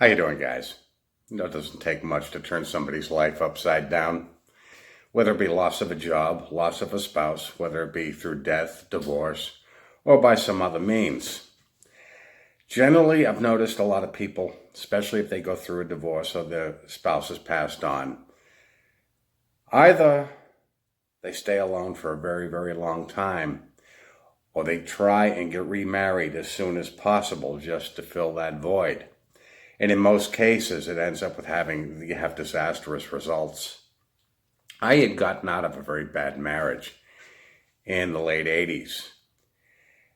How you doing, guys? It doesn't take much to turn somebody's life upside down, whether it be loss of a job, loss of a spouse, whether it be through death, divorce, or by some other means. Generally, I've noticed a lot of people, especially if they go through a divorce or their spouse has passed on, either they stay alone for a very, very long time, or they try and get remarried as soon as possible just to fill that void. And in most cases, it ends up with you have disastrous results. I had gotten out of a very bad marriage in the late 80s.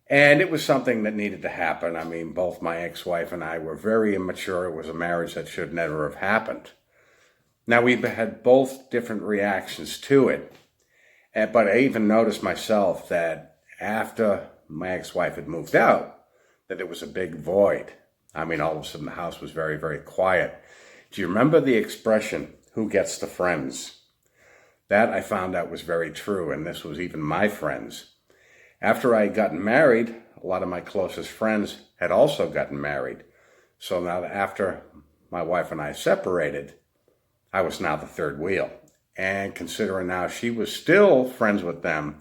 And it was something that needed to happen. I mean, both my ex-wife and I were very immature. It was a marriage that should never have happened. Now, we've had both different reactions to it. But I even noticed myself that after my ex-wife had moved out, that there was a big void. I mean, all of a sudden the house was very, very quiet. Do you remember the expression, who gets the friends? That I found out was very true, and this was even my friends. After I had gotten married, a lot of my closest friends had also gotten married. So now after my wife and I separated, I was now the third wheel. And considering now she was still friends with them,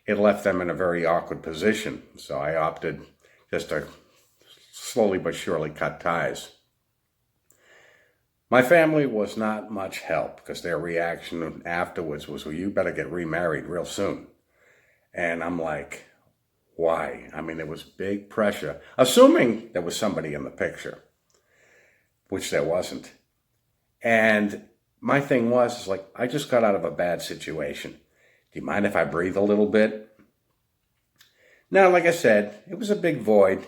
it left them in a very awkward position. So I opted just to slowly but surely cut ties. My family was not much help because their reaction afterwards was, well, you better get remarried real soon. And I'm like, why? I mean, there was big pressure, assuming there was somebody in the picture, which there wasn't. And my thing was like, I just got out of a bad situation. Do you mind if I breathe a little bit? Now, like I said, it was a big void.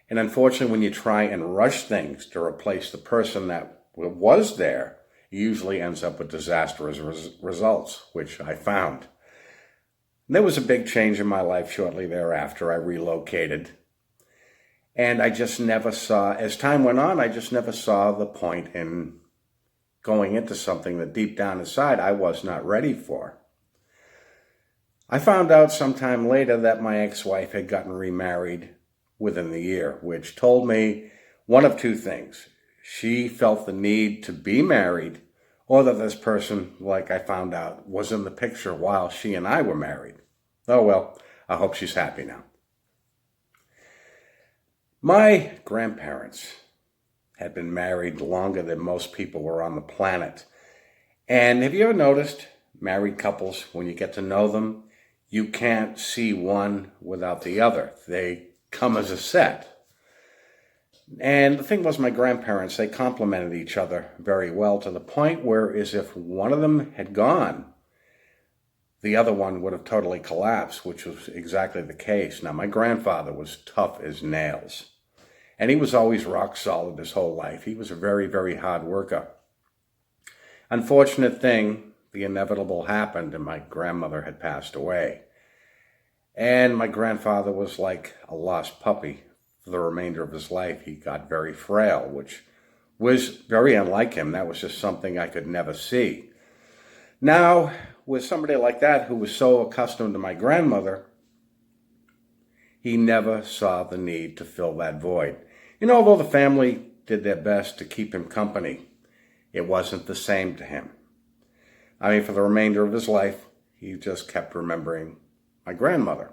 And unfortunately, when you try and rush things to replace the person that was there, it usually ends up with disastrous results, which I found. There was a big change in my life shortly thereafter. I relocated. And I just never saw, as time went on, I just never saw the point in going into something that deep down inside I was not ready for. I found out sometime later that my ex-wife had gotten remarried within the year, which told me one of two things. She felt the need to be married, or that this person, like I found out, was in the picture while she and I were married. Oh well, I hope she's happy now. My grandparents had been married longer than most people were on the planet. And have you ever noticed married couples, when you get to know them, you can't see one without the other. They come as a set. And the thing was, my grandparents, they complemented each other very well to the point where as if one of them had gone, the other one would have totally collapsed, which was exactly the case. Now, my grandfather was tough as nails, and he was always rock solid his whole life. He was a very, very hard worker. Unfortunate thing, the inevitable happened, and my grandmother had passed away. And my grandfather was like a lost puppy. For the remainder of his life, he got very frail, which was very unlike him. That was just something I could never see. Now, with somebody like that who was so accustomed to my grandmother, he never saw the need to fill that void. Although the family did their best to keep him company, it wasn't the same to him. I mean, for the remainder of his life, he just kept remembering my grandmother.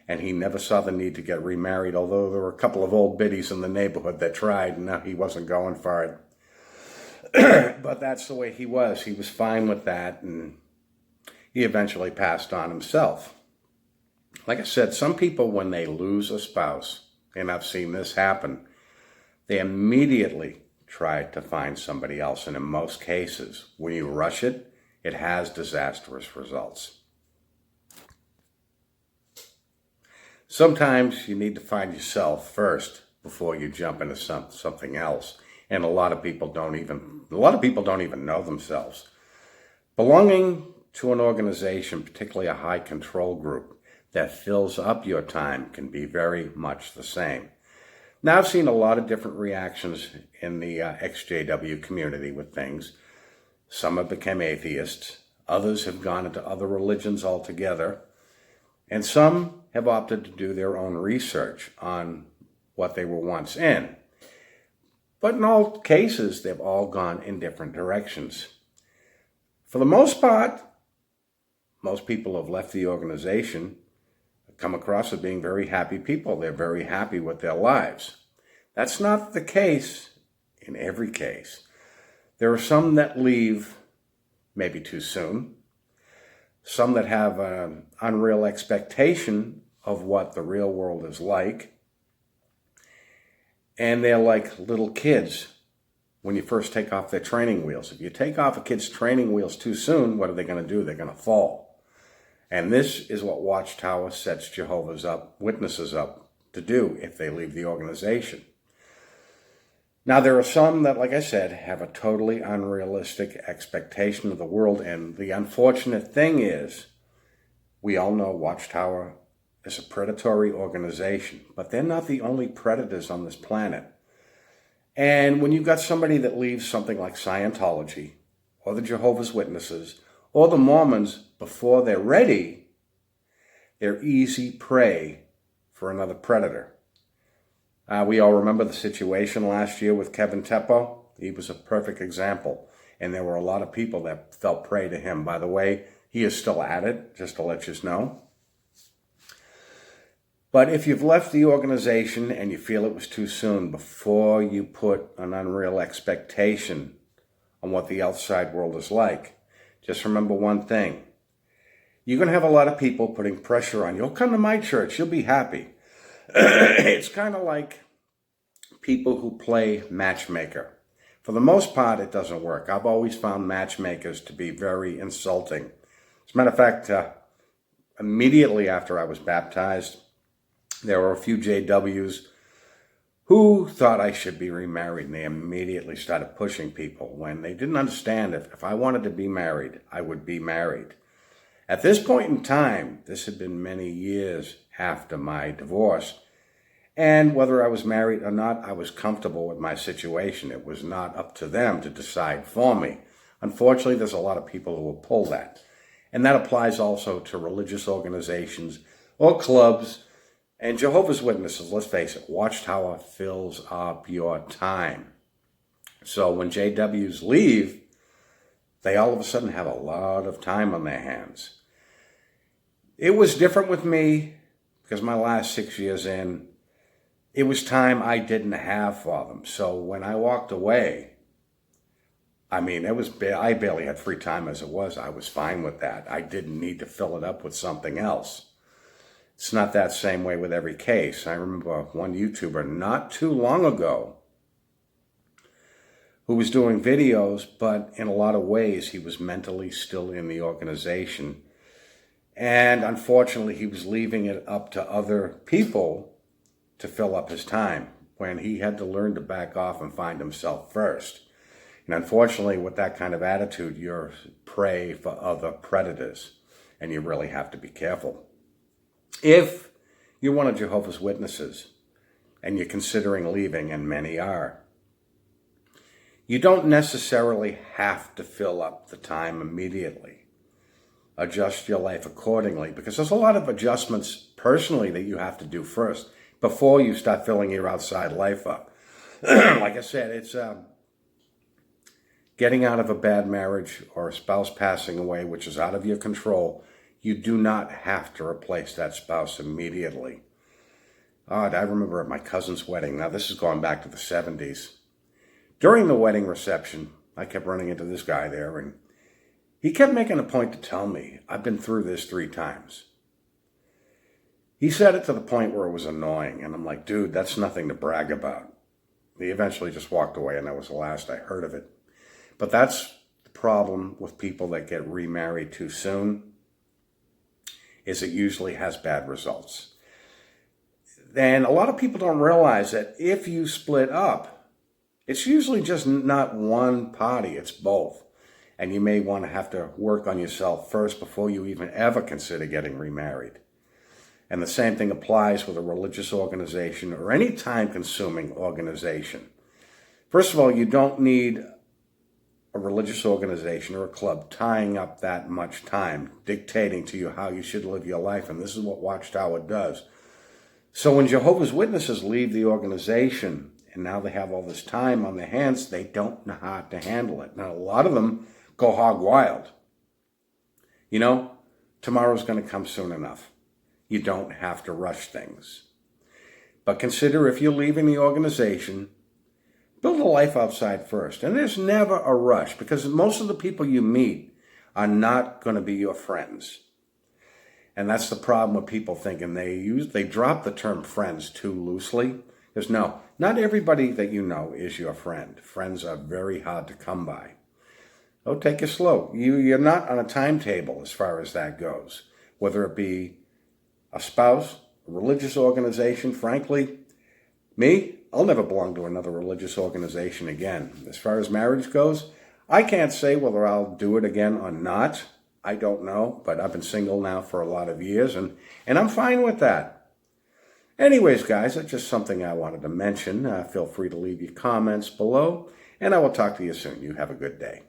And he never saw the need to get remarried, although there were a couple of old biddies in the neighborhood that tried, and no, he wasn't going for it. But that's the way he was. He was fine with that, and he eventually passed on himself. Like I said, some people, when they lose a spouse, and I've seen this happen, they immediately try to find somebody else. And in most cases, when you rush it, it has disastrous results. Sometimes you need to find yourself first before you jump into something else. And a lot of people don't even know themselves. Belonging to an organization, particularly a high control group that fills up your time, can be very much the same. Now, I've seen a lot of different reactions in the XJW community with things. Some have become atheists. Others have gone into other religions altogether. And some have opted to do their own research on what they were once in. But in all cases, they've all gone in different directions. For the most part, most people have left the organization, come across as being very happy people. They're very happy with their lives. That's not the case in every case. There are some that leave maybe too soon, some that have an unreal expectation of what the real world is like, and they're like little kids when you first take off their training wheels. If you take off a kid's training wheels too soon, what are they going to do? They're going to fall. And this is what Watchtower sets Jehovah's Witnesses up to do if they leave the organization. Now, there are some that, like I said, have a totally unrealistic expectation of the world. And the unfortunate thing is, we all know Watchtower is a predatory organization, but they're not the only predators on this planet. And when you've got somebody that leaves something like Scientology, or the Jehovah's Witnesses, or the Mormons before they're ready, they're easy prey for another predator. We all remember the situation last year with Kevin Teppo. He was a perfect example. And there were a lot of people that fell prey to him. By the way, he is still at it, just to let you know. But if you've left the organization and you feel it was too soon, before you put an unreal expectation on what the outside world is like, just remember one thing. You're going to have a lot of people putting pressure on you. Oh, come to my church, you'll be happy. It's kind of like people who play matchmaker. For the most part, it doesn't work. I've always found matchmakers to be very insulting. As a matter of fact, immediately after I was baptized, there were a few JWs who thought I should be remarried, and they immediately started pushing people when they didn't understand if I wanted to be married, I would be married. At this point in time, this had been many years after my divorce, and whether I was married or not, I was comfortable with my situation. It was not up to them to decide for me. Unfortunately, there's a lot of people who will pull that. And that applies also to religious organizations or clubs. And Jehovah's Witnesses, let's face it, Watchtower fills up your time. So when JWs leave, they all of a sudden have a lot of time on their hands. It was different with me because my last 6 years in, it was time I didn't have for them. So when I walked away, I mean, I barely had free time as it was. I was fine with that. I didn't need to fill it up with something else. It's not that same way with every case. I remember one YouTuber not too long ago who was doing videos, but in a lot of ways he was mentally still in the organization. And unfortunately, he was leaving it up to other people to fill up his time when he had to learn to back off and find himself first. And unfortunately, with that kind of attitude, you're prey for other predators, and you really have to be careful. If you're one of Jehovah's Witnesses and you're considering leaving, and many are, you don't necessarily have to fill up the time immediately. Adjust your life accordingly, because there's a lot of adjustments personally that you have to do first before you start filling your outside life up. Like I said, it's getting out of a bad marriage or a spouse passing away, which is out of your control. You do not have to replace that spouse immediately. I remember at my cousin's wedding. Now, this is going back to the 70s. During the wedding reception, I kept running into this guy there, and he kept making a point to tell me, I've been through this 3 times. He said it to the point where it was annoying, and I'm like, dude, that's nothing to brag about. He eventually just walked away, and that was the last I heard of it. But that's the problem with people that get remarried too soon, is it usually has bad results. And a lot of people don't realize that if you split up, it's usually just not one party, it's both. And you may want to have to work on yourself first before you even ever consider getting remarried. And the same thing applies with a religious organization or any time-consuming organization. First of all, you don't need a religious organization or a club tying up that much time, dictating to you how you should live your life. And this is what Watchtower does. So when Jehovah's Witnesses leave the organization, and now they have all this time on their hands, they don't know how to handle it. Now, a lot of them go hog wild. You know, tomorrow's going to come soon enough. You don't have to rush things. But consider, if you're leaving the organization, build a life outside first. And there's never a rush, because most of the people you meet are not going to be your friends. And that's the problem with people thinking they drop the term friends too loosely. Because no, not everybody that you know is your friend. Friends are very hard to come by. Oh, take it slow. You're not on a timetable as far as that goes. Whether it be a spouse, a religious organization, frankly, me, I'll never belong to another religious organization again. As far as marriage goes, I can't say whether I'll do it again or not. I don't know, but I've been single now for a lot of years, and I'm fine with that. Anyways, guys, that's just something I wanted to mention. Feel free to leave your comments below, and I will talk to you soon. You have a good day.